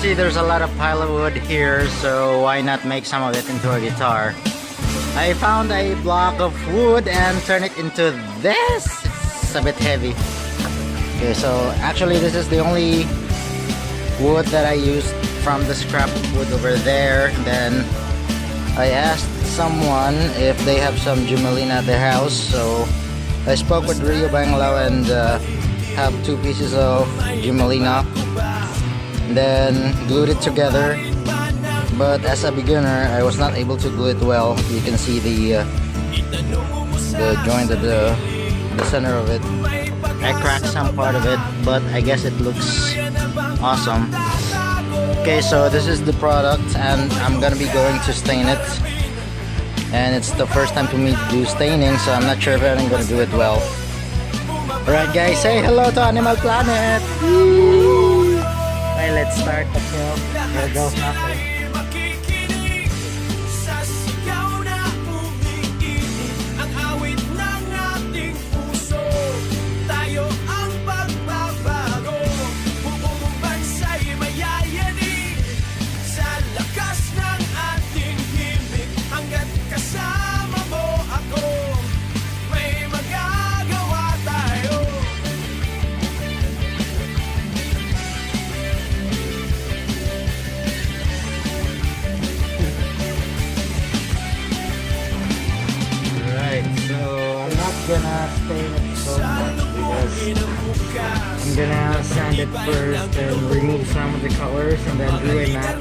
see, there's a lot of pile of wood here, so why not make some of it into a guitar? I found a block of wood and turn it into this. It's a bit heavy. Okay, so actually this is the only wood that I used from the scrap wood over there. And then I asked someone if they have some Jumelina at their house, so I spoke with Rio Banglao and have 2 pieces of Jumelina, then glued it together. But as a beginner, I was not able to glue it well. You can see the joint of the center of it. I cracked some part of it, but I guess it looks awesome. Okay, so this is the product, and I'm gonna be going to stain it. And it's the first time for me to do staining, so I'm not sure if I'm gonna do it well. Alright guys, say hello to Animal Planet! Woo! Okay, let's start the film. Here goes nothing. Gonna stain it so much because I'm gonna sand it first and remove some of the colors and then do a map.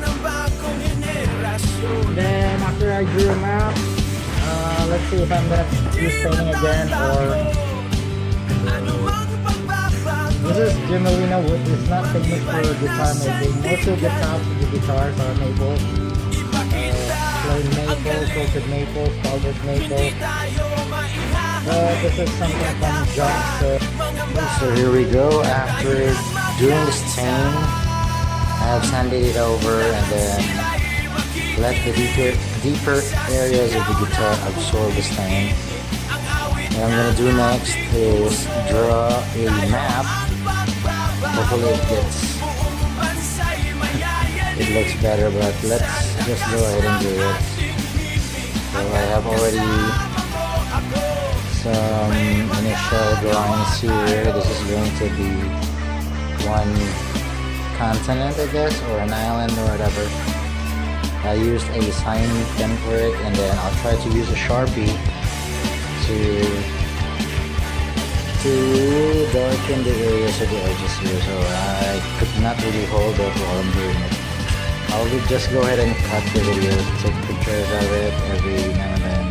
Then after I drew a map, let's see if I'm gonna do staining again or... This is Jumelina wood. It's not famous for guitar making. Most of the tops of the guitars are maple. Plain maple, quilted maple, spalded maple. This is something from John. So here we go. After doing the stain, I have sanded it over and then let the deeper areas of the guitar absorb the stain. What I'm gonna do next is draw a map. Hopefully it looks better, but let's just go ahead and do it. So I have already some initial drawings here. This is going to be one continent, I guess, or an island or whatever. I used a sign pen for it, and then I'll try to use a Sharpie to darken the areas of the edges here, so I could not really hold it while I'm doing it. I'll just go ahead and cut the video, take pictures of it every now and then.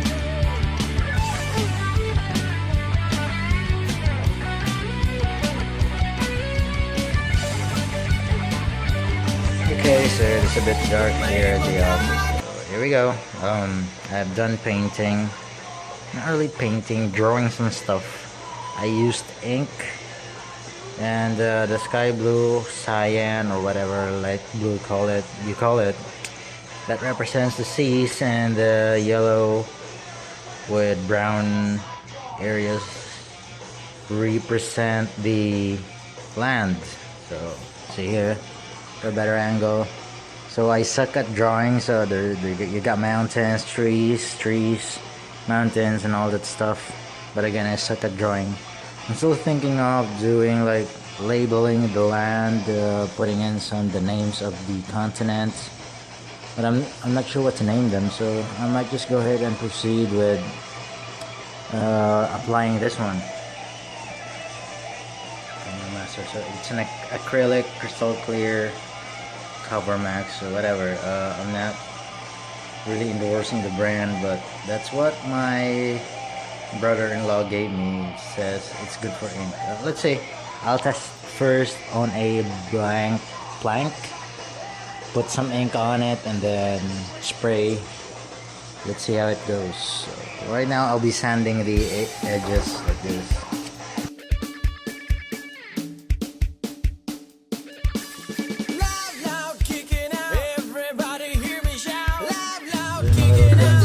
Okay, so it's a bit dark here at the office. So here we go. I've done painting. Not really painting, drawing some stuff. I used ink and the sky blue, cyan, or whatever light blue you call it. That represents the seas, and the yellow with brown areas represent the land. So see here, for a better angle. So I suck at drawing, so you got mountains, trees, mountains, and all that stuff. But again, I suck at drawing. I'm still thinking of doing like labeling the land, putting in the names of the continents. But I'm not sure what to name them, so I might just go ahead and proceed with applying this one. So it's an acrylic, crystal clear cover max or whatever. I'm not really endorsing the brand, but that's what my brother-in-law gave me. It says it's good for ink. Let's say I'll test first on a blank plank, put some ink on it, and then spray. Let's see how it goes. So right now I'll be sanding the edges like this. Doing a little